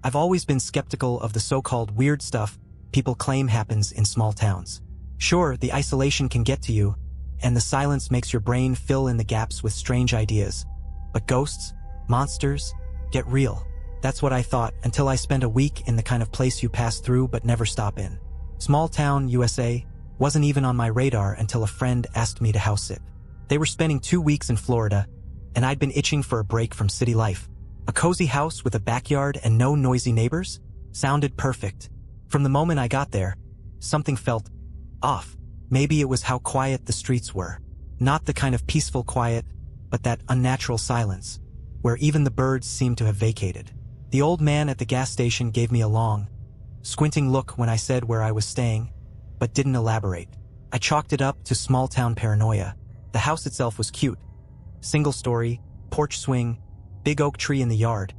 I've always been skeptical of the so-called weird stuff people claim happens in small towns. Sure, the isolation can get to you, and the silence makes your brain fill in the gaps with strange ideas. But ghosts, monsters, get real. That's what I thought until I spent a week in the kind of place you pass through but never stop in. Small town, USA, wasn't even on my radar until a friend asked me to house sit. They were spending 2 weeks in Florida, and I'd been itching for a break from city life. A cozy house with a backyard and no noisy neighbors sounded perfect. From the moment I got there, something felt off. Maybe it was how quiet the streets were. Not the kind of peaceful quiet, but that unnatural silence, where even the birds seemed to have vacated. The old man at the gas station gave me a long, squinting look when I said where I was staying, but didn't elaborate. I chalked it up to small-town paranoia. The house itself was cute. Single story, porch swing, big oak tree in the yard.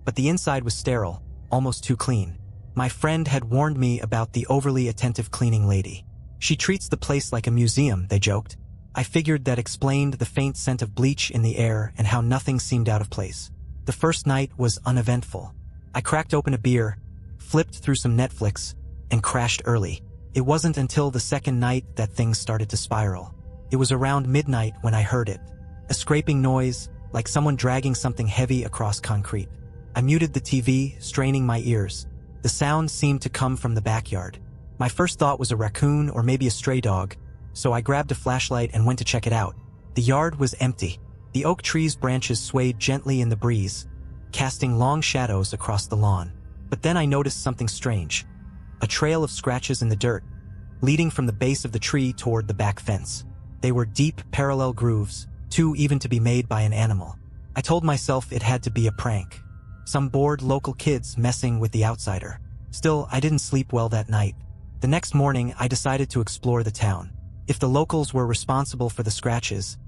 But the inside was sterile, almost too clean. My friend had warned me about the overly attentive cleaning lady. She treats the place like a museum, they joked. I figured that explained the faint scent of bleach in the air and how nothing seemed out of place. The first night was uneventful. I cracked open a beer, flipped through some Netflix, and crashed early. It wasn't until the second night that things started to spiral. It was around midnight when I heard it. A scraping noise, like someone dragging something heavy across concrete. I muted the TV, straining my ears. The sound seemed to come from the backyard. My first thought was a raccoon or maybe a stray dog, so I grabbed a flashlight and went to check it out. The yard was empty. The oak tree's branches swayed gently in the breeze, casting long shadows across the lawn. But then I noticed something strange. A trail of scratches in the dirt, leading from the base of the tree toward the back fence. They were deep, parallel grooves, too even to be made by an animal. I told myself it had to be a prank. Some bored local kids messing with the outsider. Still, I didn't sleep well that night. The next morning, I decided to explore the town. If the locals were responsible for the scratches,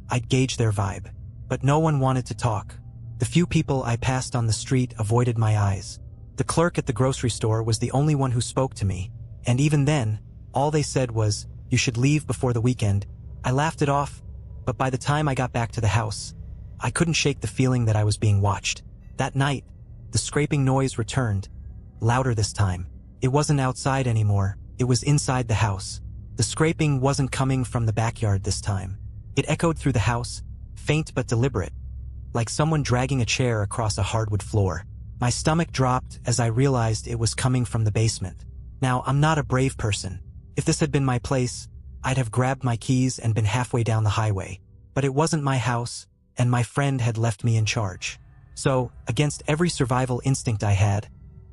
I'd gauge their vibe. But no one wanted to talk. The few people I passed on the street avoided my eyes. The clerk at the grocery store was the only one who spoke to me, and even then, all they said was, "You should leave before the weekend." I laughed it off, but by the time I got back to the house, I couldn't shake the feeling that I was being watched. That night, the scraping noise returned, louder this time. It wasn't outside anymore, it was inside the house. The scraping wasn't coming from the backyard this time. It echoed through the house, faint but deliberate, like someone dragging a chair across a hardwood floor. My stomach dropped as I realized it was coming from the basement. Now, I'm not a brave person. If this had been my place, I'd have grabbed my keys and been halfway down the highway. But it wasn't my house, and my friend had left me in charge. So, against every survival instinct I had,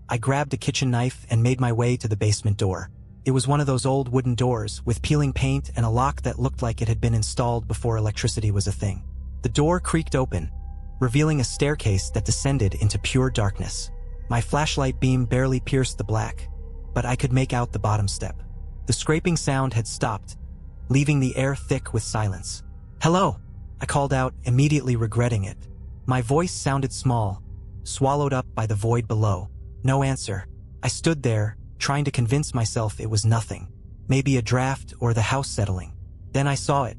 I grabbed a kitchen knife and made my way to the basement door. It was one of those old wooden doors with peeling paint and a lock that looked like it had been installed before electricity was a thing. The door creaked open, revealing a staircase that descended into pure darkness. My flashlight beam barely pierced the black, but I could make out the bottom step. The scraping sound had stopped, leaving the air thick with silence. "Hello," I called out, immediately regretting it. My voice sounded small, swallowed up by the void below. No answer. I stood there, trying to convince myself it was nothing. Maybe a draft or the house settling. Then I saw it.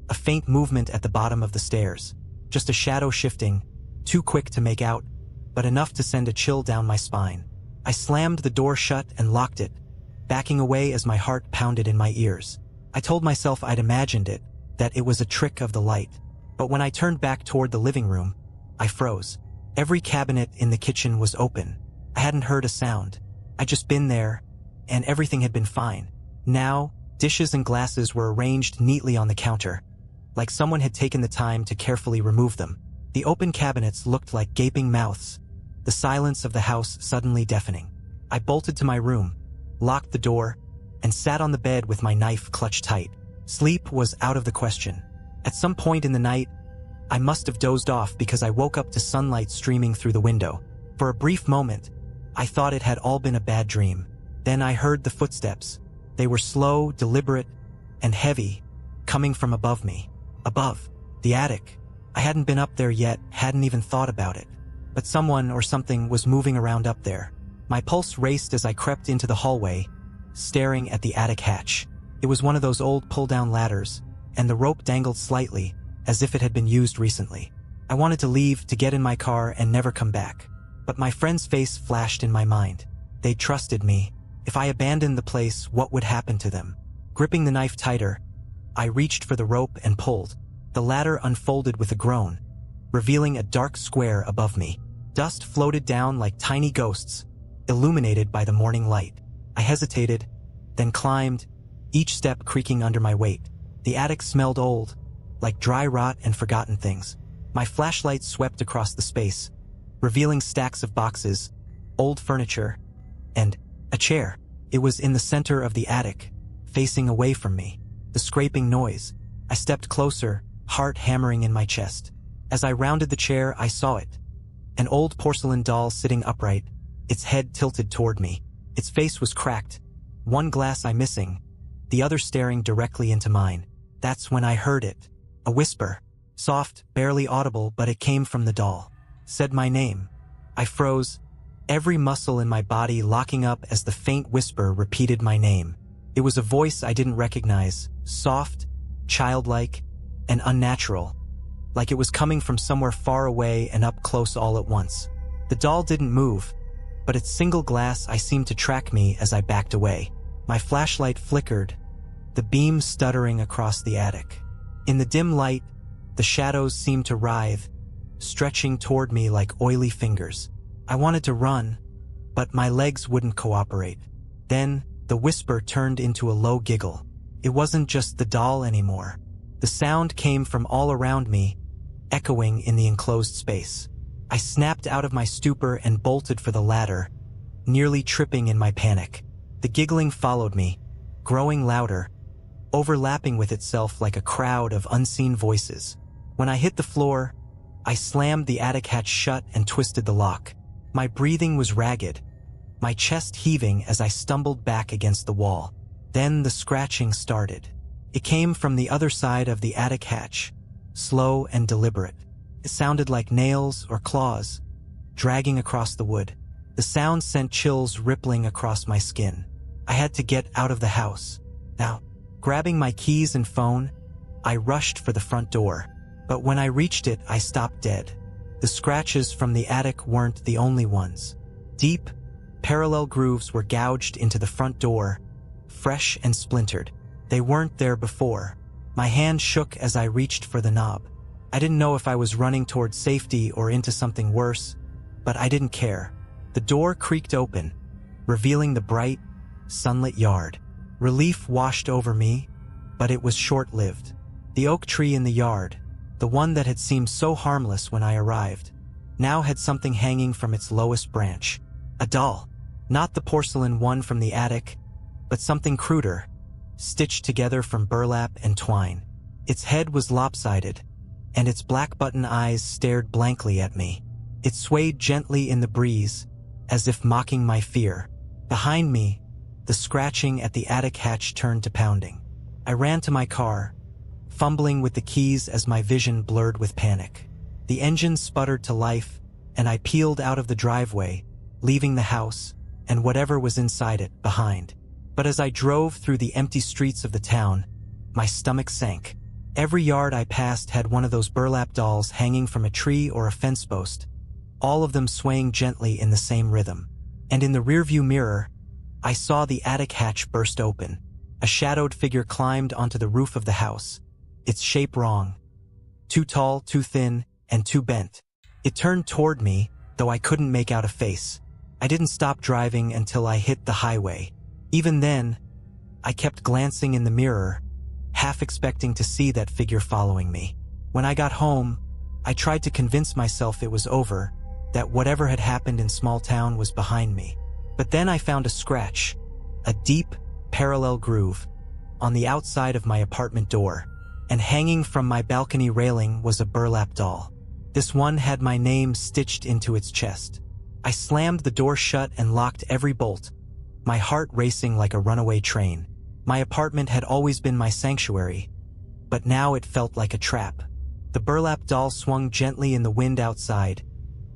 A faint movement at the bottom of the stairs. Just a shadow shifting, too quick to make out, but enough to send a chill down my spine. I slammed the door shut and locked it, backing away as my heart pounded in my ears. I told myself I'd imagined it, that it was a trick of the light. But when I turned back toward the living room, I froze. Every cabinet in the kitchen was open. I hadn't heard a sound. I'd just been there, and everything had been fine. Now, dishes and glasses were arranged neatly on the counter, like someone had taken the time to carefully remove them. The open cabinets looked like gaping mouths, the silence of the house suddenly deafening. I bolted to my room, locked the door, and sat on the bed with my knife clutched tight. Sleep was out of the question. At some point in the night, I must have dozed off because I woke up to sunlight streaming through the window. For a brief moment, I thought it had all been a bad dream. Then I heard the footsteps. They were slow, deliberate, and heavy, coming from above me. Above. The attic. I hadn't been up there yet, hadn't even thought about it. But someone or something was moving around up there. My pulse raced as I crept into the hallway, staring at the attic hatch. It was one of those old pull-down ladders, and the rope dangled slightly, as if it had been used recently. I wanted to leave, to get in my car and never come back. But my friend's face flashed in my mind. They trusted me. If I abandoned the place, what would happen to them? Gripping the knife tighter, I reached for the rope and pulled. The ladder unfolded with a groan, revealing a dark square above me. Dust floated down like tiny ghosts, illuminated by the morning light. I hesitated, then climbed, each step creaking under my weight. The attic smelled old, like dry rot and forgotten things. My flashlight swept across the space, revealing stacks of boxes, old furniture, and a chair. It was in the center of the attic, facing away from me. The scraping noise. I stepped closer, heart hammering in my chest. As I rounded the chair, I saw it. An old porcelain doll sitting upright, its head tilted toward me. Its face was cracked, one glass eye missing, the other staring directly into mine. That's when I heard it. A whisper, soft, barely audible, but it came from the doll. Said my name. I froze, every muscle in my body locking up as the faint whisper repeated my name. It was a voice I didn't recognize, soft, childlike, and unnatural, like it was coming from somewhere far away and up close all at once. The doll didn't move, but its single glass eye seemed to track me as I backed away. My flashlight flickered, the beam stuttering across the attic. In the dim light, the shadows seemed to writhe, stretching toward me like oily fingers. I wanted to run, but my legs wouldn't cooperate. Then, the whisper turned into a low giggle. It wasn't just the doll anymore. The sound came from all around me, echoing in the enclosed space. I snapped out of my stupor and bolted for the ladder, nearly tripping in my panic. The giggling followed me, growing louder, overlapping with itself like a crowd of unseen voices. When I hit the floor, I slammed the attic hatch shut and twisted the lock. My breathing was ragged, my chest heaving as I stumbled back against the wall. Then the scratching started. It came from the other side of the attic hatch, slow and deliberate. It sounded like nails or claws, dragging across the wood. The sound sent chills rippling across my skin. I had to get out of the house. Now, grabbing my keys and phone, I rushed for the front door. But when I reached it, I stopped dead. The scratches from the attic weren't the only ones. Deep, parallel grooves were gouged into the front door, fresh and splintered. They weren't there before. My hand shook as I reached for the knob. I didn't know if I was running towards safety or into something worse, but I didn't care. The door creaked open, revealing the bright, sunlit yard. Relief washed over me, but it was short-lived. The oak tree in the yard, the one that had seemed so harmless when I arrived, now had something hanging from its lowest branch. A doll. Not the porcelain one from the attic, but something cruder, stitched together from burlap and twine. Its head was lopsided, and its black button eyes stared blankly at me. It swayed gently in the breeze, as if mocking my fear. Behind me, the scratching at the attic hatch turned to pounding. I ran to my car, fumbling with the keys as my vision blurred with panic. The engine sputtered to life, and I peeled out of the driveway, leaving the house, and whatever was inside it, behind. But as I drove through the empty streets of the town, my stomach sank. Every yard I passed had one of those burlap dolls hanging from a tree or a fence post, all of them swaying gently in the same rhythm. And in the rearview mirror, I saw the attic hatch burst open. A shadowed figure climbed onto the roof of the house, its shape wrong. Too tall, too thin, and too bent. It turned toward me, though I couldn't make out a face. I didn't stop driving until I hit the highway. Even then, I kept glancing in the mirror, half expecting to see that figure following me. When I got home, I tried to convince myself it was over, that whatever had happened in small town was behind me. But then I found a scratch, a deep, parallel groove, on the outside of my apartment door, and hanging from my balcony railing was a burlap doll. This one had my name stitched into its chest. I slammed the door shut and locked every bolt, my heart racing like a runaway train. My apartment had always been my sanctuary, but now it felt like a trap. The burlap doll swung gently in the wind outside,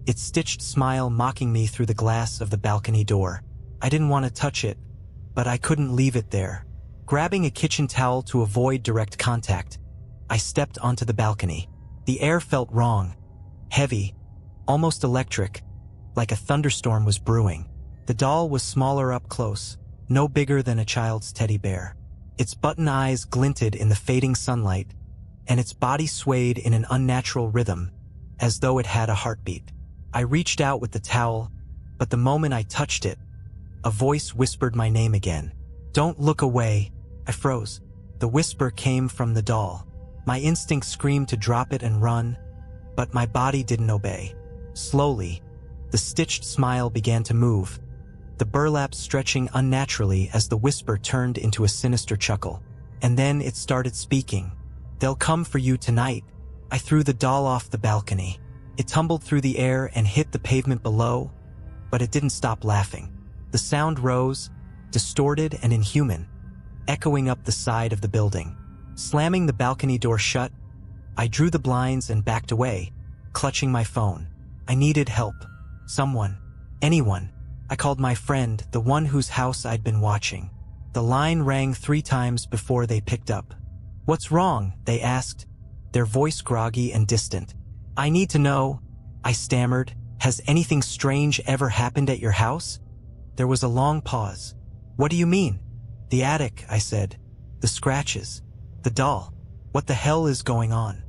its stitched smile mocking me through the glass of the balcony door. I didn't want to touch it, but I couldn't leave it there. Grabbing a kitchen towel to avoid direct contact, I stepped onto the balcony. The air felt wrong, heavy, almost electric, like a thunderstorm was brewing. The doll was smaller up close, no bigger than a child's teddy bear. Its button eyes glinted in the fading sunlight, and its body swayed in an unnatural rhythm, as though it had a heartbeat. I reached out with the towel, but the moment I touched it, a voice whispered my name again. "Don't look away." I froze. The whisper came from the doll. My instinct screamed to drop it and run, but my body didn't obey. Slowly, the stitched smile began to move, the burlap stretching unnaturally as the whisper turned into a sinister chuckle. And then it started speaking. "They'll come for you tonight." I threw the doll off the balcony. It tumbled through the air and hit the pavement below, but it didn't stop laughing. The sound rose, distorted and inhuman, echoing up the side of the building. Slamming the balcony door shut, I drew the blinds and backed away, clutching my phone. I needed help. Someone. Anyone. I called my friend, the one whose house I'd been watching. The line rang 3 times before they picked up. "What's wrong?" they asked, their voice groggy and distant. "I need to know," I stammered. "Has anything strange ever happened at your house?" There was a long pause. "What do you mean?" "The attic," I said. "The scratches. The doll. What the hell is going on?"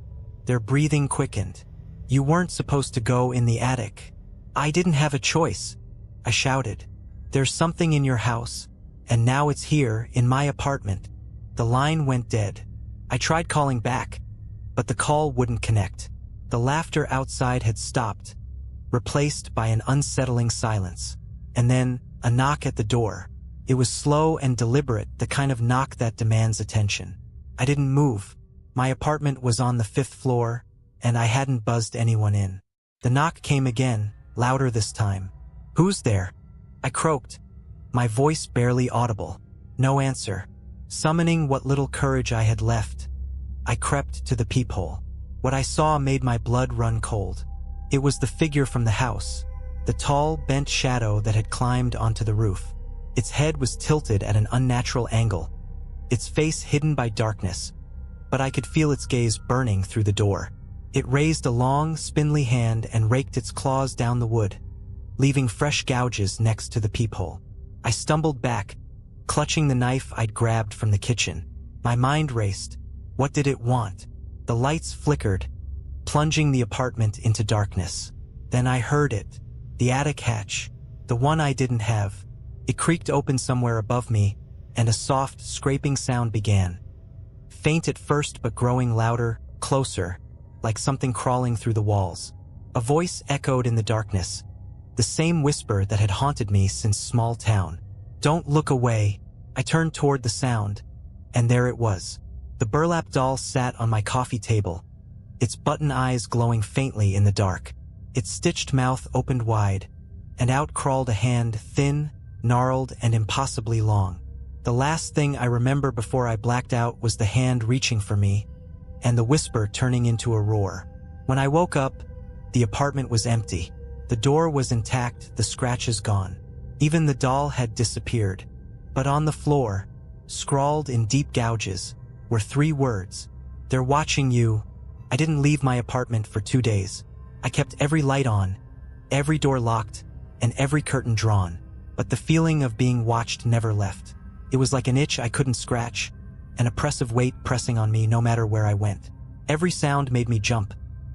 Their breathing quickened. "You weren't supposed to go in the attic." "I didn't have a choice," I shouted. "There's something in your house, and now it's here, in my apartment." The line went dead. I tried calling back, but the call wouldn't connect. The laughter outside had stopped, replaced by an unsettling silence. And then, a knock at the door. It was slow and deliberate, the kind of knock that demands attention. I didn't move. My apartment was on the 5th floor, and I hadn't buzzed anyone in. The knock came again, louder this time. "Who's there?" I croaked, my voice barely audible. No answer. Summoning what little courage I had left, I crept to the peephole. What I saw made my blood run cold. It was the figure from the house, the tall, bent shadow that had climbed onto the roof. Its head was tilted at an unnatural angle, its face hidden by darkness, but I could feel its gaze burning through the door. It raised a long, spindly hand and raked its claws down the wood, leaving fresh gouges next to the peephole. I stumbled back, clutching the knife I'd grabbed from the kitchen. My mind raced. What did it want? The lights flickered, plunging the apartment into darkness. Then I heard it. The attic hatch, the one I didn't have. It creaked open somewhere above me, and a soft, scraping sound began. Faint at first, but growing louder, closer, like something crawling through the walls. A voice echoed in the darkness, the same whisper that had haunted me since small town. "Don't look away." I turned toward the sound, and there it was. The burlap doll sat on my coffee table, its button eyes glowing faintly in the dark. Its stitched mouth opened wide, and out crawled a hand, thin, gnarled, and impossibly long. The last thing I remember before I blacked out was the hand reaching for me, and the whisper turning into a roar. When I woke up, the apartment was empty. The door was intact, the scratches gone. Even the doll had disappeared. But on the floor, scrawled in deep gouges, were 3 words. "They're watching you." I didn't leave my apartment for 2 days. I kept every light on, every door locked, and every curtain drawn. But the feeling of being watched never left. It was like an itch I couldn't scratch, an oppressive weight pressing on me no matter where I went. Every sound made me jump.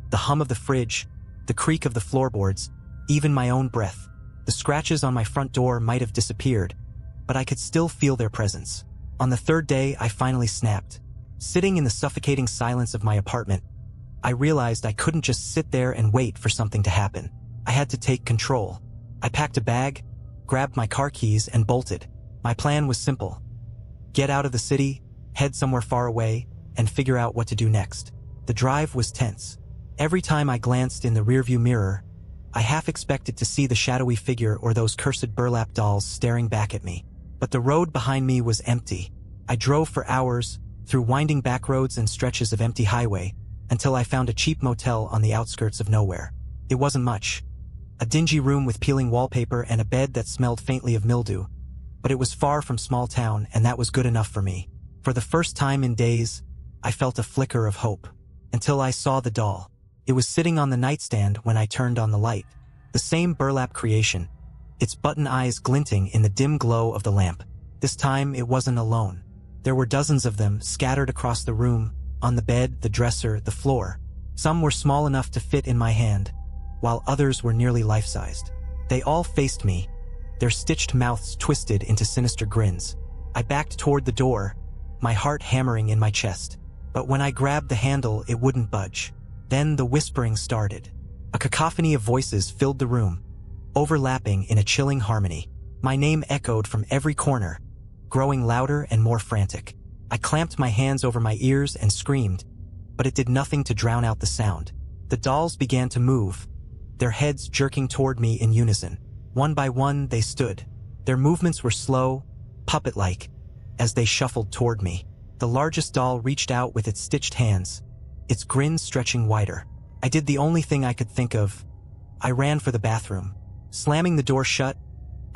The hum of the fridge, the creak of the floorboards, even my own breath. The scratches on my front door might have disappeared, but I could still feel their presence. On the 3rd day, I finally snapped. Sitting in the suffocating silence of my apartment, I realized I couldn't just sit there and wait for something to happen. I had to take control. I packed a bag, grabbed my car keys, and bolted. My plan was simple. Get out of the city, head somewhere far away, and figure out what to do next. The drive was tense. Every time I glanced in the rearview mirror, I half expected to see the shadowy figure or those cursed burlap dolls staring back at me. But the road behind me was empty. I drove for hours, through winding back roads and stretches of empty highway, until I found a cheap motel on the outskirts of nowhere. It wasn't much. A dingy room with peeling wallpaper and a bed that smelled faintly of mildew. But it was far from small town, and that was good enough for me. For the first time in days, I felt a flicker of hope. Until I saw the doll. It was sitting on the nightstand when I turned on the light. The same burlap creation, its button eyes glinting in the dim glow of the lamp. This time it wasn't alone. There were dozens of them scattered across the room, on the bed, the dresser, the floor. Some were small enough to fit in my hand, while others were nearly life-sized. They all faced me, their stitched mouths twisted into sinister grins. I backed toward the door, my heart hammering in my chest. But when I grabbed the handle, it wouldn't budge. Then the whispering started. A cacophony of voices filled the room, overlapping in a chilling harmony. My name echoed from every corner, growing louder and more frantic. I clamped my hands over my ears and screamed, but it did nothing to drown out the sound. The dolls began to move, their heads jerking toward me in unison. One by one, they stood. Their movements were slow, puppet-like, as they shuffled toward me. The largest doll reached out with its stitched hands, its grin stretching wider. I did the only thing I could think of. I ran for the bathroom. Slamming the door shut,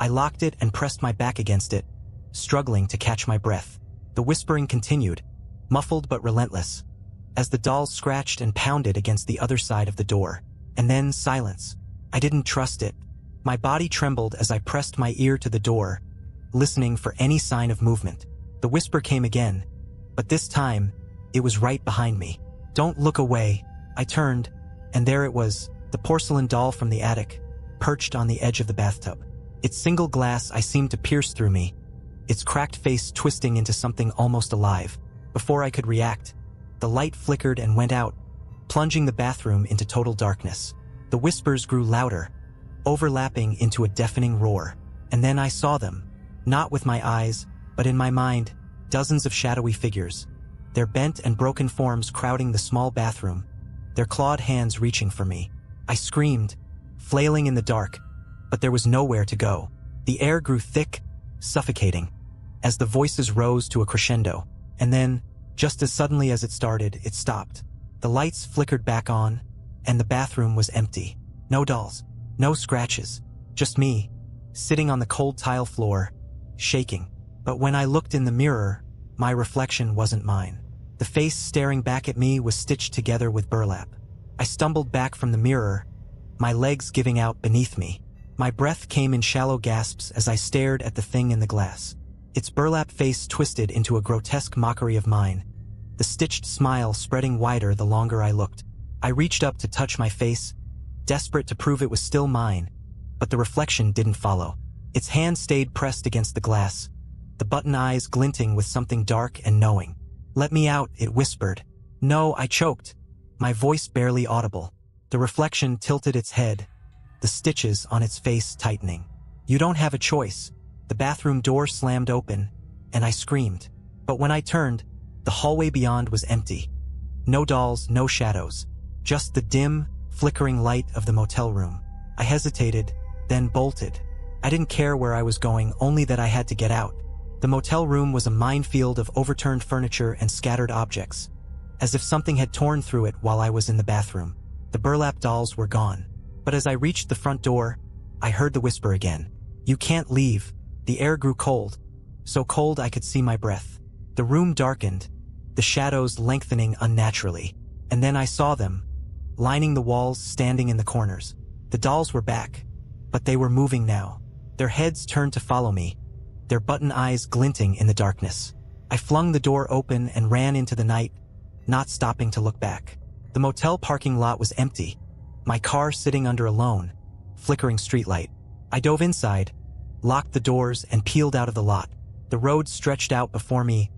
I locked it and pressed my back against it, struggling to catch my breath. The whispering continued, muffled but relentless, as the dolls scratched and pounded against the other side of the door. And then silence. I didn't trust it. My body trembled as I pressed my ear to the door, listening for any sign of movement. The whisper came again, but this time, it was right behind me. "Don't look away." I turned, and there it was, the porcelain doll from the attic, perched on the edge of the bathtub. Its single glass eye seemed to pierce through me, its cracked face twisting into something almost alive. Before I could react, the light flickered and went out, plunging the bathroom into total darkness. The whispers grew louder, overlapping into a deafening roar. And then I saw them, not with my eyes, but in my mind, dozens of shadowy figures, their bent and broken forms crowding the small bathroom, their clawed hands reaching for me. I screamed, flailing in the dark, but there was nowhere to go. The air grew thick, suffocating, as the voices rose to a crescendo. And then, just as suddenly as it started, it stopped. The lights flickered back on, and the bathroom was empty. No dolls, no scratches, just me, sitting on the cold tile floor, shaking. But when I looked in the mirror, my reflection wasn't mine. The face staring back at me was stitched together with burlap. I stumbled back from the mirror, my legs giving out beneath me. My breath came in shallow gasps as I stared at the thing in the glass. Its burlap face twisted into a grotesque mockery of mine, the stitched smile spreading wider the longer I looked. I reached up to touch my face, desperate to prove it was still mine, but the reflection didn't follow. Its hand stayed pressed against the glass, the button eyes glinting with something dark and knowing. "Let me out," it whispered. "No," I choked, my voice barely audible. The reflection tilted its head, the stitches on its face tightening. "You don't have a choice." The bathroom door slammed open, and I screamed. But when I turned, the hallway beyond was empty. No dolls, no shadows, just the dim, flickering light of the motel room. I hesitated, then bolted. I didn't care where I was going, only that I had to get out. The motel room was a minefield of overturned furniture and scattered objects, as if something had torn through it while I was in the bathroom. The burlap dolls were gone. But as I reached the front door, I heard the whisper again. "You can't leave." The air grew cold, so cold I could see my breath. The room darkened, the shadows lengthening unnaturally. And then I saw them, lining the walls, standing in the corners. The dolls were back, but they were moving now. Their heads turned to follow me, their button eyes glinting in the darkness. I flung the door open and ran into the night, not stopping to look back. The motel parking lot was empty, my car sitting under a lone, flickering streetlight. I dove inside, locked the doors, and peeled out of the lot. The road stretched out before me,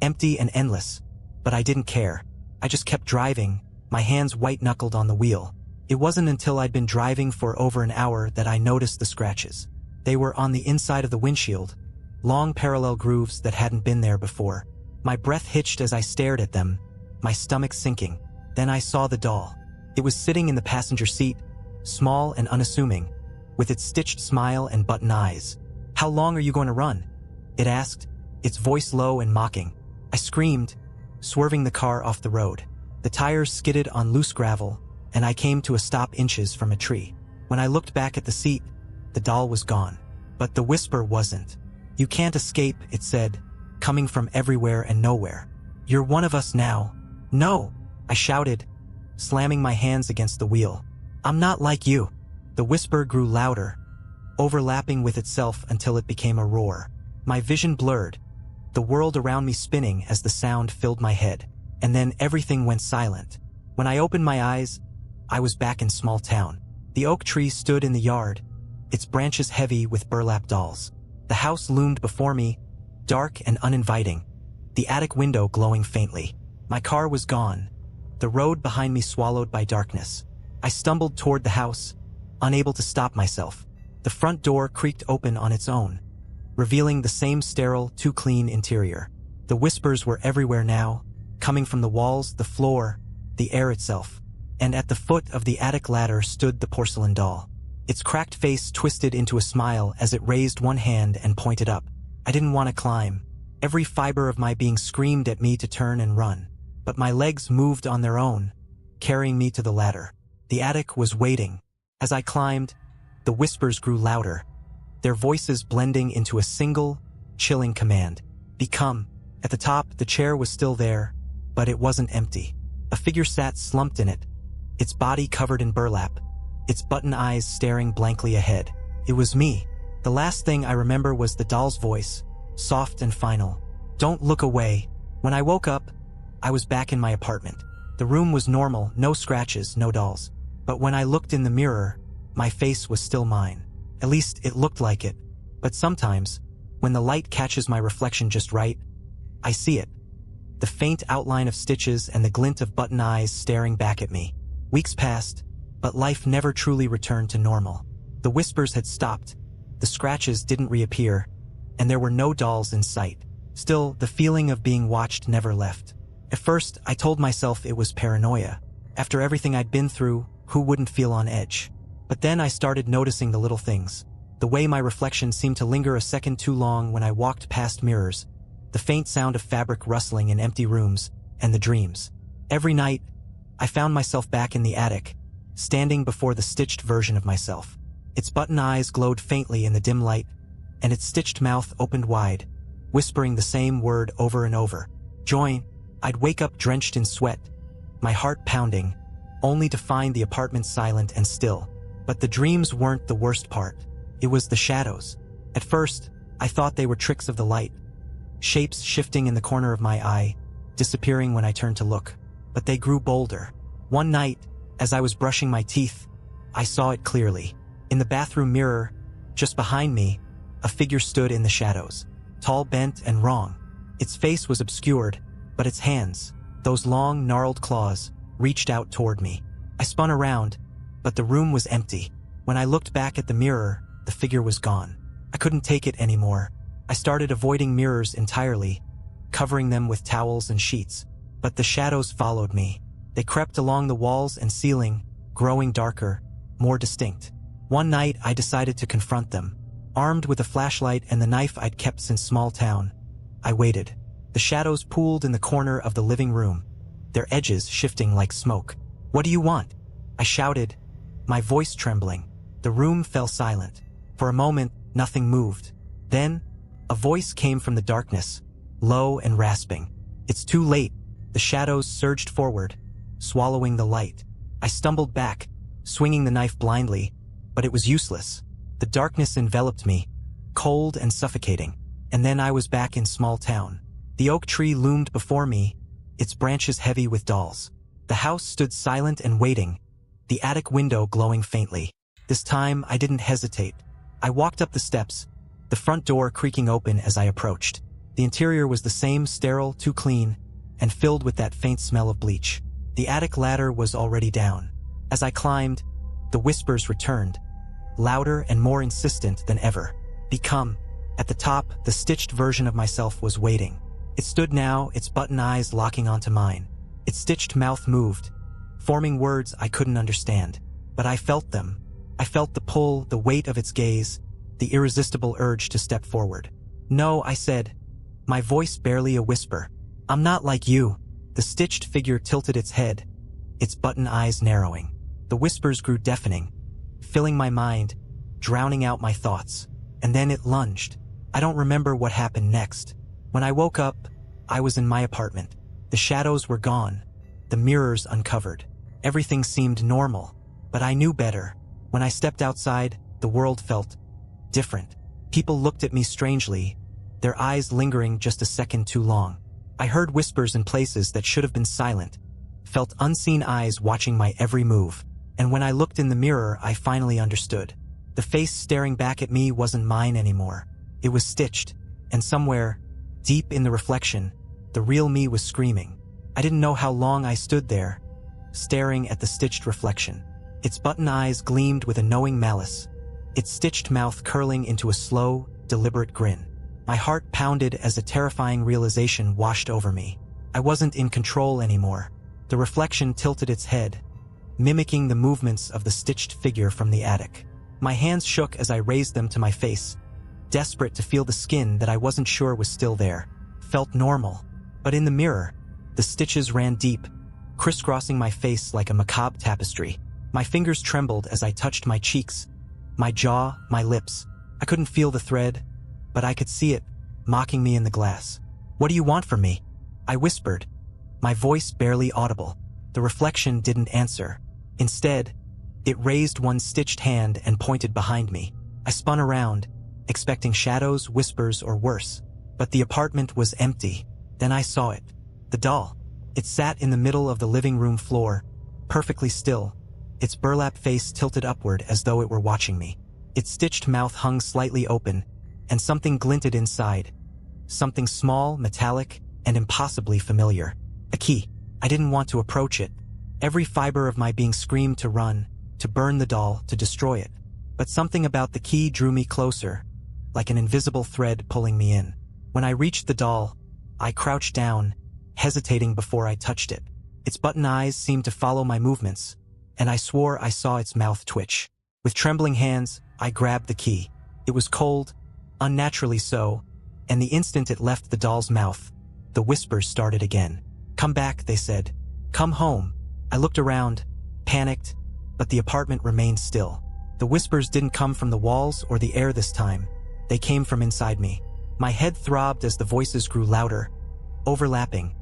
empty and endless, but I didn't care. I just kept driving, my hands white-knuckled on the wheel. It wasn't until I'd been driving for over an hour that I noticed the scratches. They were on the inside of the windshield, long parallel grooves that hadn't been there before. My breath hitched as I stared at them, my stomach sinking. Then I saw the doll. It was sitting in the passenger seat, small and unassuming, with its stitched smile and button eyes. "How long are you going to run?" it asked, its voice low and mocking. I screamed, swerving the car off the road. The tires skidded on loose gravel, and I came to a stop inches from a tree. When I looked back at the seat, the doll was gone. But the whisper wasn't. "You can't escape," it said, coming from everywhere and nowhere. "You're one of us now." "No," I shouted, slamming my hands against the wheel. "I'm not like you." The whisper grew louder, overlapping with itself until it became a roar. My vision blurred, the world around me spinning as the sound filled my head. And then everything went silent. When I opened my eyes, I was back in small town. The oak tree stood in the yard, its branches heavy with burlap dolls. The house loomed before me, dark and uninviting, the attic window glowing faintly. My car was gone, the road behind me swallowed by darkness. I stumbled toward the house, unable to stop myself. The front door creaked open on its own, revealing the same sterile, too clean interior. The whispers were everywhere now, coming from the walls, the floor, the air itself. And at the foot of the attic ladder stood the porcelain doll. Its cracked face twisted into a smile as it raised one hand and pointed up. I didn't want to climb. Every fiber of my being screamed at me to turn and run. But my legs moved on their own, carrying me to the ladder. The attic was waiting. As I climbed, the whispers grew louder, their voices blending into a single, chilling command. Become. At the top, the chair was still there, but it wasn't empty. A figure sat slumped in it, its body covered in burlap, its button eyes staring blankly ahead. It was me. The last thing I remember was the doll's voice, soft and final. Don't look away. When I woke up, I was back in my apartment. The room was normal, no scratches, no dolls. But when I looked in the mirror, my face was still mine. At least it looked like it. But sometimes, when the light catches my reflection just right, I see it. The faint outline of stitches and the glint of button eyes staring back at me. Weeks passed, but life never truly returned to normal. The whispers had stopped, the scratches didn't reappear, and there were no dolls in sight. Still, the feeling of being watched never left. At first, I told myself it was paranoia. After everything I'd been through, who wouldn't feel on edge? But then I started noticing the little things. The way my reflection seemed to linger a second too long when I walked past mirrors, the faint sound of fabric rustling in empty rooms, and the dreams. Every night, I found myself back in the attic, standing before the stitched version of myself. Its button eyes glowed faintly in the dim light, and its stitched mouth opened wide, whispering the same word over and over. Join. I'd wake up drenched in sweat, my heart pounding, only to find the apartment silent and still. But the dreams weren't the worst part. It was the shadows. At first, I thought they were tricks of the light, shapes shifting in the corner of my eye, disappearing when I turned to look. But they grew bolder. One night, as I was brushing my teeth, I saw it clearly. In the bathroom mirror, just behind me, a figure stood in the shadows, tall, bent, and wrong. Its face was obscured, but its hands, those long, gnarled claws, reached out toward me. I spun around, but the room was empty. When I looked back at the mirror, the figure was gone. I couldn't take it anymore. I started avoiding mirrors entirely, covering them with towels and sheets. But the shadows followed me. They crept along the walls and ceiling, growing darker, more distinct. One night, I decided to confront them. Armed with a flashlight and the knife I'd kept since small town, I waited. The shadows pooled in the corner of the living room, their edges shifting like smoke. What do you want? I shouted, my voice trembling. The room fell silent. For a moment, nothing moved. Then, a voice came from the darkness, low and rasping. It's too late. The shadows surged forward, swallowing the light. I stumbled back, swinging the knife blindly, but it was useless. The darkness enveloped me, cold and suffocating. And then I was back in small town. The oak tree loomed before me, its branches heavy with dolls. The house stood silent and waiting, the attic window glowing faintly. This time, I didn't hesitate. I walked up the steps, the front door creaking open as I approached. The interior was the same, sterile, too clean, and filled with that faint smell of bleach. The attic ladder was already down. As I climbed, the whispers returned, louder and more insistent than ever. Become. At the top, the stitched version of myself was waiting. It stood now, its button eyes locking onto mine. Its stitched mouth moved, forming words I couldn't understand. But I felt them. I felt the pull, the weight of its gaze, the irresistible urge to step forward. No, I said, my voice barely a whisper. I'm not like you. The stitched figure tilted its head, its button eyes narrowing. The whispers grew deafening, filling my mind, drowning out my thoughts. And then it lunged. I don't remember what happened next. When I woke up, I was in my apartment. The shadows were gone, the mirrors uncovered. Everything seemed normal, but I knew better. When I stepped outside, the world felt different. People looked at me strangely, their eyes lingering just a second too long. I heard whispers in places that should have been silent, felt unseen eyes watching my every move. And when I looked in the mirror, I finally understood. The face staring back at me wasn't mine anymore. It was stitched, and somewhere, deep in the reflection, the real me was screaming. I didn't know how long I stood there, staring at the stitched reflection. Its button eyes gleamed with a knowing malice, its stitched mouth curling into a slow, deliberate grin. My heart pounded as a terrifying realization washed over me. I wasn't in control anymore. The reflection tilted its head, mimicking the movements of the stitched figure from the attic. My hands shook as I raised them to my face, desperate to feel the skin that I wasn't sure was still there. Felt normal. But in the mirror, the stitches ran deep, crisscrossing my face like a macabre tapestry. My fingers trembled as I touched my cheeks, my jaw, my lips. I couldn't feel the thread, but I could see it, mocking me in the glass. "What do you want from me?" I whispered, my voice barely audible. The reflection didn't answer. Instead, it raised one stitched hand and pointed behind me. I spun around, expecting shadows, whispers, or worse. But the apartment was empty. Then I saw it. The doll. It sat in the middle of the living room floor, perfectly still, its burlap face tilted upward as though it were watching me. Its stitched mouth hung slightly open, and something glinted inside. Something small, metallic, and impossibly familiar. A key. I didn't want to approach it. Every fiber of my being screamed to run, to burn the doll, to destroy it. But something about the key drew me closer, like an invisible thread pulling me in. When I reached the doll, I crouched down, hesitating before I touched it. Its button eyes seemed to follow my movements, and I swore I saw its mouth twitch. With trembling hands, I grabbed the key. It was cold, unnaturally so, and the instant it left the doll's mouth, the whispers started again. "Come back," they said. "Come home." I looked around, panicked, but the apartment remained still. The whispers didn't come from the walls or the air this time. They came from inside me. My head throbbed as the voices grew louder, overlapping,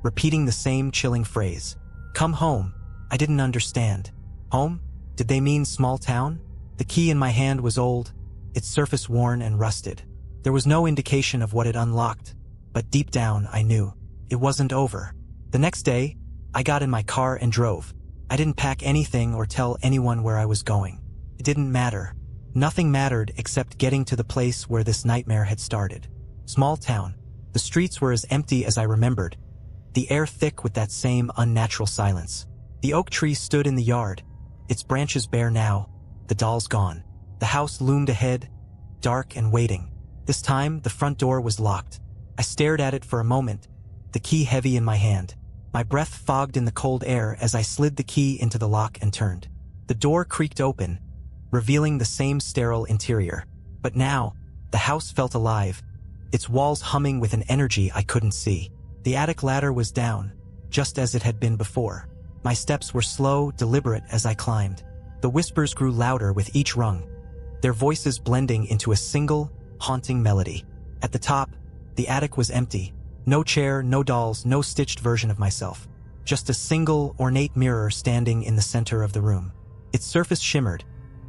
repeating the same chilling phrase. "Come home." I didn't understand. Home? Did they mean small town? The key in my hand was old, its surface worn and rusted. There was no indication of what it unlocked, but deep down I knew it wasn't over. The next day, I got in my car and drove. I didn't pack anything or tell anyone where I was going. It didn't matter. Nothing mattered except getting to the place where this nightmare had started. Small town. The streets were as empty as I remembered, the air thick with that same unnatural silence. The oak tree stood in the yard, its branches bare now, the doll's gone. The house loomed ahead, dark and waiting. This time, the front door was locked. I stared at it for a moment, the key heavy in my hand. My breath fogged in the cold air as I slid the key into the lock and turned. The door creaked open, revealing the same sterile interior. But now, the house felt alive, its walls humming with an energy I couldn't see. The attic ladder was down, just as it had been before. My steps were slow, deliberate as I climbed. The whispers grew louder with each rung, their voices blending into a single, haunting melody. At the top, the attic was empty. No chair, no dolls, no stitched version of myself. Just a single, ornate mirror standing in the center of the room. Its surface shimmered,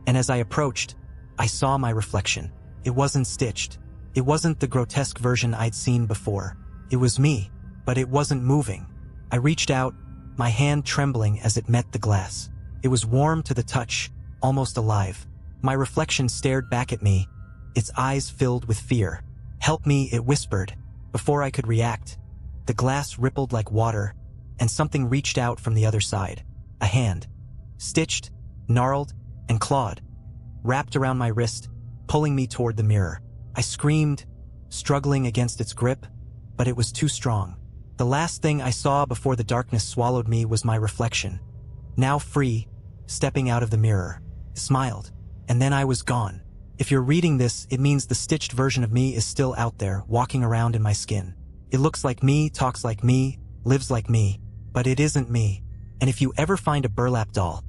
and as I approached, I saw my reflection. It wasn't stitched. It wasn't the grotesque version I'd seen before. It was me, but it wasn't moving. I reached out, my hand trembling as it met the glass. It was warm to the touch, almost alive. My reflection stared back at me, its eyes filled with fear. "Help me," it whispered. Before I could react, the glass rippled like water, and something reached out from the other side. A hand. Stitched, gnarled, and clawed, wrapped around my wrist, pulling me toward the mirror. I screamed, struggling against its grip, but it was too strong. The last thing I saw before the darkness swallowed me was my reflection. Now free, stepping out of the mirror, smiled, and then I was gone. If you're reading this, it means the stitched version of me is still out there, walking around in my skin. It looks like me, talks like me, lives like me, but it isn't me. And if you ever find a burlap doll,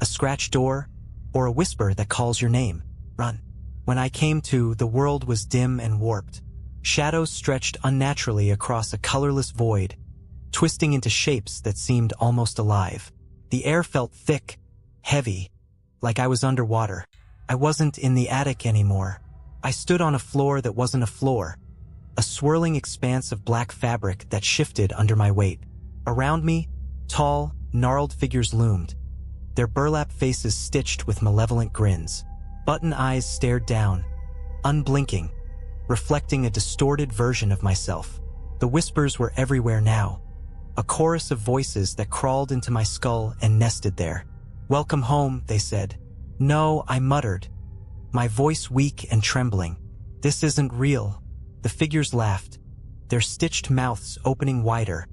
a scratched door, or a whisper that calls your name, run. When I came to, the world was dim and warped. Shadows stretched unnaturally across a colorless void, twisting into shapes that seemed almost alive. The air felt thick, heavy, like I was underwater. I wasn't in the attic anymore. I stood on a floor that wasn't a floor, a swirling expanse of black fabric that shifted under my weight. Around me, tall, gnarled figures loomed, their burlap faces stitched with malevolent grins. Button eyes stared down, unblinking, reflecting a distorted version of myself. The whispers were everywhere now, a chorus of voices that crawled into my skull and nested there. "Welcome home," they said. "No," I muttered, my voice weak and trembling. "This isn't real." The figures laughed, their stitched mouths opening wider,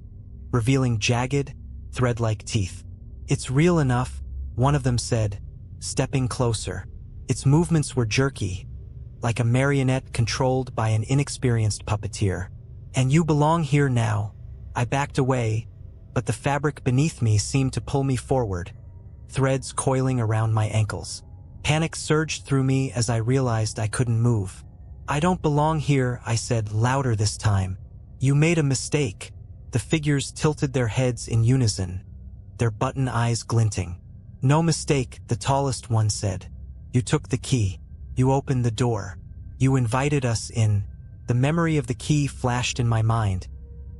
revealing jagged, thread-like teeth. "It's real enough," one of them said, stepping closer. Its movements were jerky, like a marionette controlled by an inexperienced puppeteer. "And you belong here now." I backed away, but the fabric beneath me seemed to pull me forward, threads coiling around my ankles. Panic surged through me as I realized I couldn't move. "I don't belong here," I said, louder this time. "You made a mistake." The figures tilted their heads in unison, their button eyes glinting. "No mistake," the tallest one said. "You took the key. You opened the door. You invited us in." The memory of the key flashed in my mind,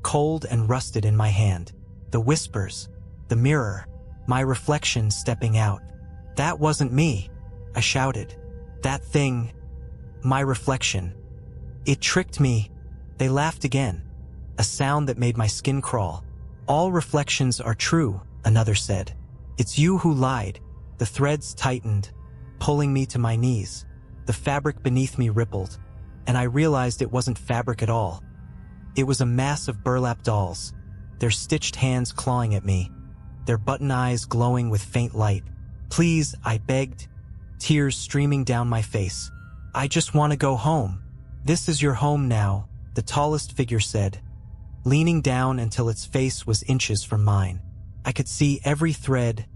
cold and rusted in my hand. The whispers, the mirror, my reflection stepping out. "That wasn't me," I shouted. "That thing, my reflection. It tricked me." They laughed again, a sound that made my skin crawl. "All reflections are true," another said. "It's you who lied." The threads tightened, pulling me to my knees. The fabric beneath me rippled, and I realized it wasn't fabric at all. It was a mass of burlap dolls, their stitched hands clawing at me, their button eyes glowing with faint light. "Please," I begged, tears streaming down my face. "I just want to go home." "This is your home now," the tallest figure said, leaning down until its face was inches from mine. I could see every thread,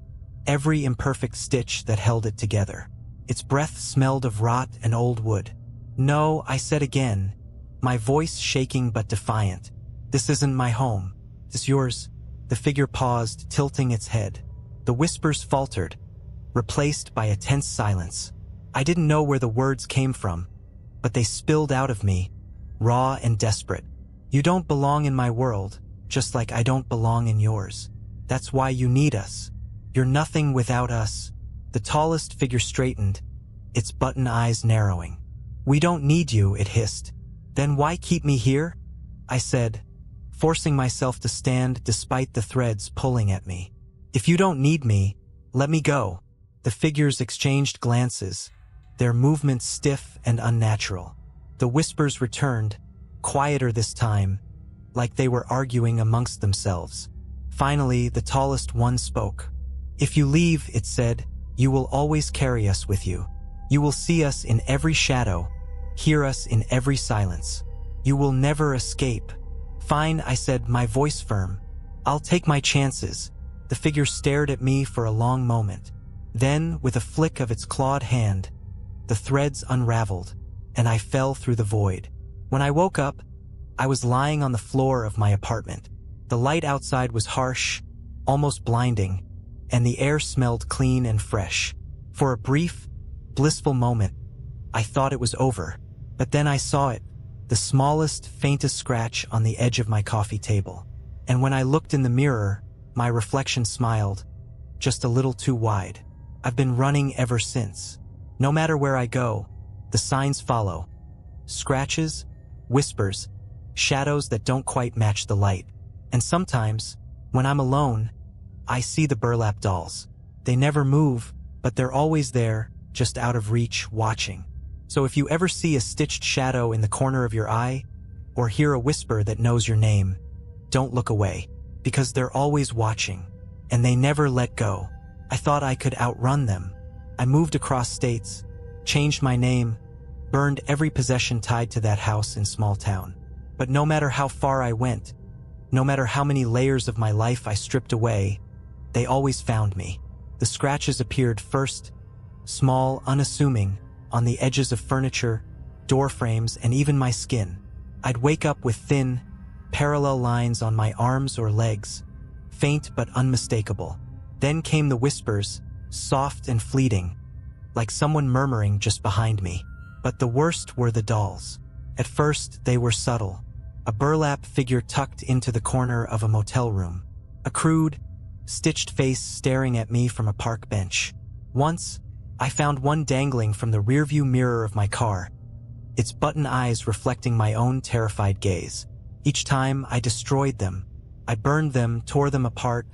every imperfect stitch that held it together. Its breath smelled of rot and old wood. "No," I said again, my voice shaking but defiant. "This isn't my home. This yours." The figure paused, tilting its head. The whispers faltered, replaced by a tense silence. I didn't know where the words came from, but they spilled out of me, raw and desperate. "You don't belong in my world, just like I don't belong in yours. That's why you need us. You're nothing without us." The tallest figure straightened, its button eyes narrowing. "We don't need you," it hissed. "Then why keep me here?" I said, forcing myself to stand despite the threads pulling at me. "If you don't need me, let me go." The figures exchanged glances, their movements stiff and unnatural. The whispers returned, quieter this time, like they were arguing amongst themselves. Finally, the tallest one spoke. "If you leave," it said, "you will always carry us with you. You will see us in every shadow, hear us in every silence. You will never escape." "Fine," I said, my voice firm. "I'll take my chances." The figure stared at me for a long moment. Then, with a flick of its clawed hand, the threads unraveled, and I fell through the void. When I woke up, I was lying on the floor of my apartment. The light outside was harsh, almost blinding, and the air smelled clean and fresh. For a brief, blissful moment, I thought it was over. But then I saw it, the smallest, faintest scratch on the edge of my coffee table. And when I looked in the mirror, my reflection smiled, just a little too wide. I've been running ever since. No matter where I go, the signs follow. Scratches, whispers, shadows that don't quite match the light. And sometimes, when I'm alone, I see the burlap dolls. They never move, but they're always there, just out of reach, watching. So if you ever see a stitched shadow in the corner of your eye, or hear a whisper that knows your name, don't look away, because they're always watching, and they never let go. I thought I could outrun them. I moved across states, changed my name, burned every possession tied to that house in small town. But no matter how far I went, no matter how many layers of my life I stripped away, they always found me. The scratches appeared first, small, unassuming, on the edges of furniture, door frames, and even my skin. I'd wake up with thin, parallel lines on my arms or legs, faint but unmistakable. Then came the whispers, soft and fleeting, like someone murmuring just behind me. But the worst were the dolls. At first, they were subtle. A burlap figure tucked into the corner of a motel room. A crude, stitched face staring at me from a park bench. Once, I found one dangling from the rearview mirror of my car, its button eyes reflecting my own terrified gaze. Each time, I destroyed them. I burned them, tore them apart,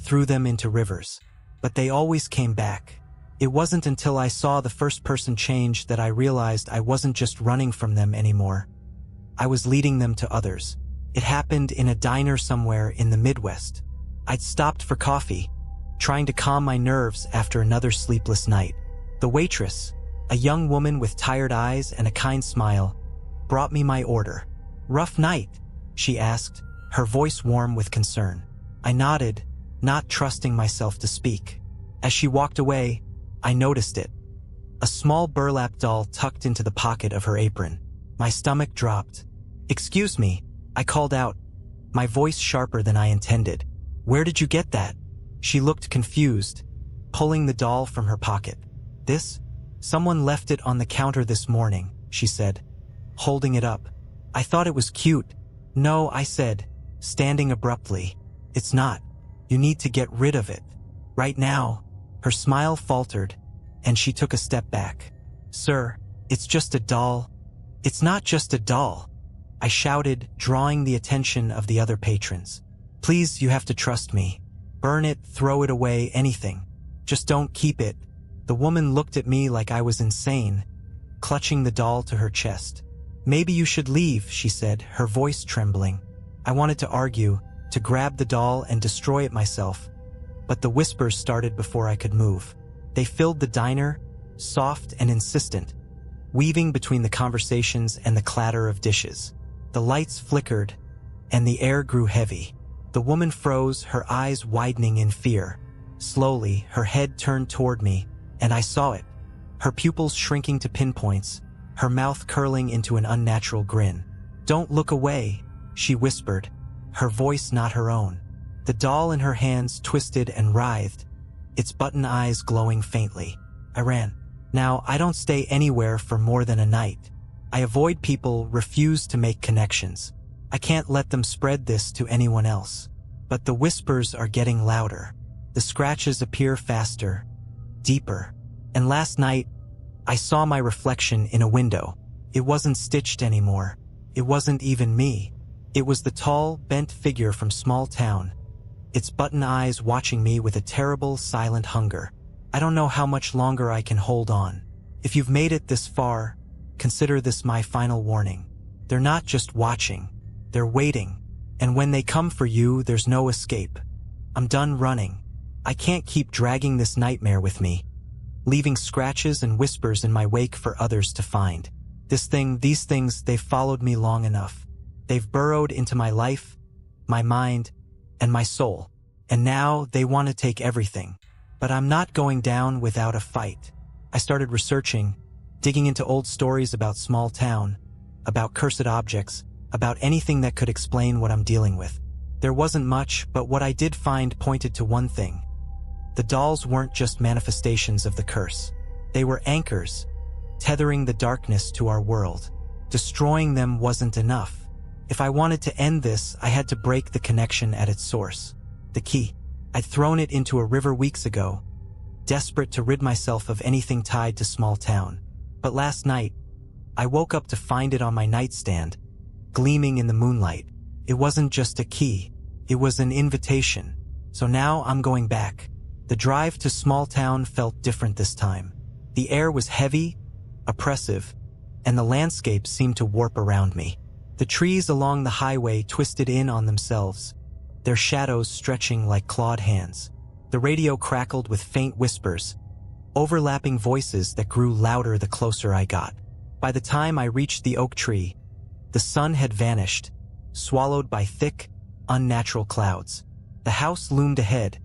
threw them into rivers. But they always came back. It wasn't until I saw the first person change that I realized I wasn't just running from them anymore. I was leading them to others. It happened in a diner somewhere in the Midwest. I'd stopped for coffee, trying to calm my nerves after another sleepless night. The waitress, a young woman with tired eyes and a kind smile, brought me my order. "Rough night?" she asked, her voice warm with concern. I nodded, not trusting myself to speak. As she walked away, I noticed it. A small burlap doll tucked into the pocket of her apron. My stomach dropped. "Excuse me," I called out, my voice sharper than I intended. "Where did you get that?" She looked confused, pulling the doll from her pocket. "This? Someone left it on the counter this morning," she said, holding it up. "I thought it was cute." "No," I said, standing abruptly. "It's not. You need to get rid of it. Right now." Her smile faltered, and she took a step back. "Sir, it's just a doll." "It's not just a doll," I shouted, drawing the attention of the other patrons. "Please, you have to trust me. Burn it, throw it away, anything. Just don't keep it." The woman looked at me like I was insane, clutching the doll to her chest. "Maybe you should leave," she said, her voice trembling. I wanted to argue, to grab the doll and destroy it myself, but the whispers started before I could move. They filled the diner, soft and insistent, weaving between the conversations and the clatter of dishes. The lights flickered, and the air grew heavy. The woman froze, her eyes widening in fear. Slowly, her head turned toward me, and I saw it. Her pupils shrinking to pinpoints, her mouth curling into an unnatural grin. "Don't look away," she whispered, her voice not her own. The doll in her hands twisted and writhed, its button eyes glowing faintly. I ran. Now, I don't stay anywhere for more than a night. I avoid people, refuse to make connections. I can't let them spread this to anyone else. But the whispers are getting louder. The scratches appear faster, deeper. And last night, I saw my reflection in a window. It wasn't stitched anymore. It wasn't even me. It was the tall, bent figure from small town, its button eyes watching me with a terrible, silent hunger. I don't know how much longer I can hold on. If you've made it this far, consider this my final warning. They're not just watching, they're waiting. And when they come for you, there's no escape. I'm done running. I can't keep dragging this nightmare with me, leaving scratches and whispers in my wake for others to find. These things, they've followed me long enough. They've burrowed into my life, my mind, and my soul. And now they want to take everything. But I'm not going down without a fight. I started researching, digging into old stories about small town, about cursed objects, about anything that could explain what I'm dealing with. There wasn't much, but what I did find pointed to one thing. The dolls weren't just manifestations of the curse. They were anchors, tethering the darkness to our world. Destroying them wasn't enough. If I wanted to end this, I had to break the connection at its source. The key. I'd thrown it into a river weeks ago, desperate to rid myself of anything tied to small town. But last night, I woke up to find it on my nightstand, gleaming in the moonlight. It wasn't just a key, it was an invitation. So now I'm going back. The drive to small town felt different this time. The air was heavy, oppressive, and the landscape seemed to warp around me. The trees along the highway twisted in on themselves, their shadows stretching like clawed hands. The radio crackled with faint whispers, overlapping voices that grew louder the closer I got. By the time I reached the oak tree, the sun had vanished, swallowed by thick, unnatural clouds. The house loomed ahead,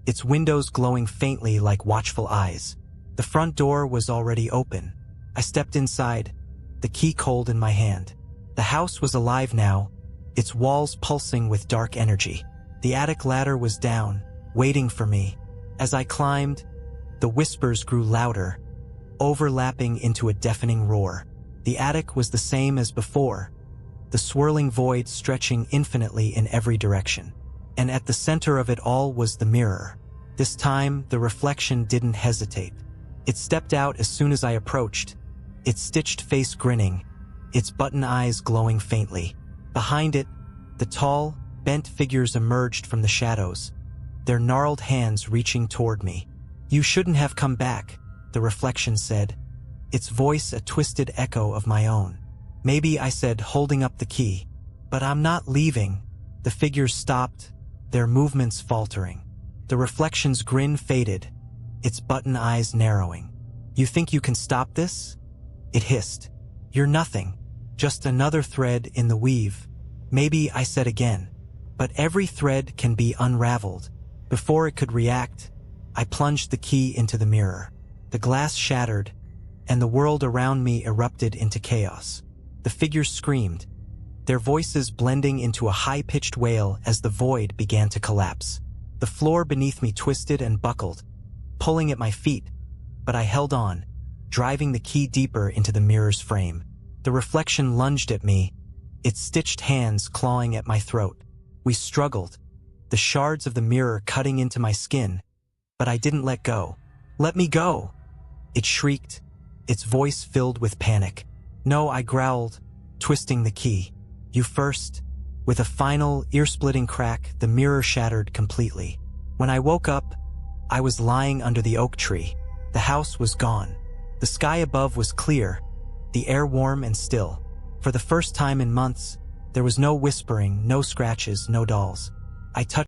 its windows glowing faintly like watchful eyes. The front door was already open. I stepped inside, the key cold in my hand. The house was alive now, its walls pulsing with dark energy. The attic ladder was down, waiting for me. As I climbed, the whispers grew louder, overlapping into a deafening roar. The attic was the same as before, the swirling void stretching infinitely in every direction. And at the center of it all was the mirror. This time, the reflection didn't hesitate. It stepped out as soon as I approached, its stitched face grinning, its button eyes glowing faintly. Behind it, the tall, bent figures emerged from the shadows, their gnarled hands reaching toward me. "You shouldn't have come back," the reflection said, its voice a twisted echo of my own. "Maybe," I said, holding up the key. "But I'm not leaving." The figures stopped, their movements faltering. The reflection's grin faded, its button eyes narrowing. "You think you can stop this?" it hissed. "You're nothing, just another thread in the weave." "Maybe," I said again, "but every thread can be unraveled." Before it could react, I plunged the key into the mirror. The glass shattered, and the world around me erupted into chaos. The figures screamed, their voices blending into a high-pitched wail as the void began to collapse. The floor beneath me twisted and buckled, pulling at my feet, but I held on, driving the key deeper into the mirror's frame. The reflection lunged at me, its stitched hands clawing at my throat. We struggled, the shards of the mirror cutting into my skin, but I didn't let go. "Let me go!" it shrieked, its voice filled with panic. "No," I growled, twisting the key. "You first." With a final, ear-splitting crack, the mirror shattered completely. When I woke up, I was lying under the oak tree. The house was gone. The sky above was clear, the air warm and still. For the first time in months, there was no whispering, no scratches, no dolls. I touched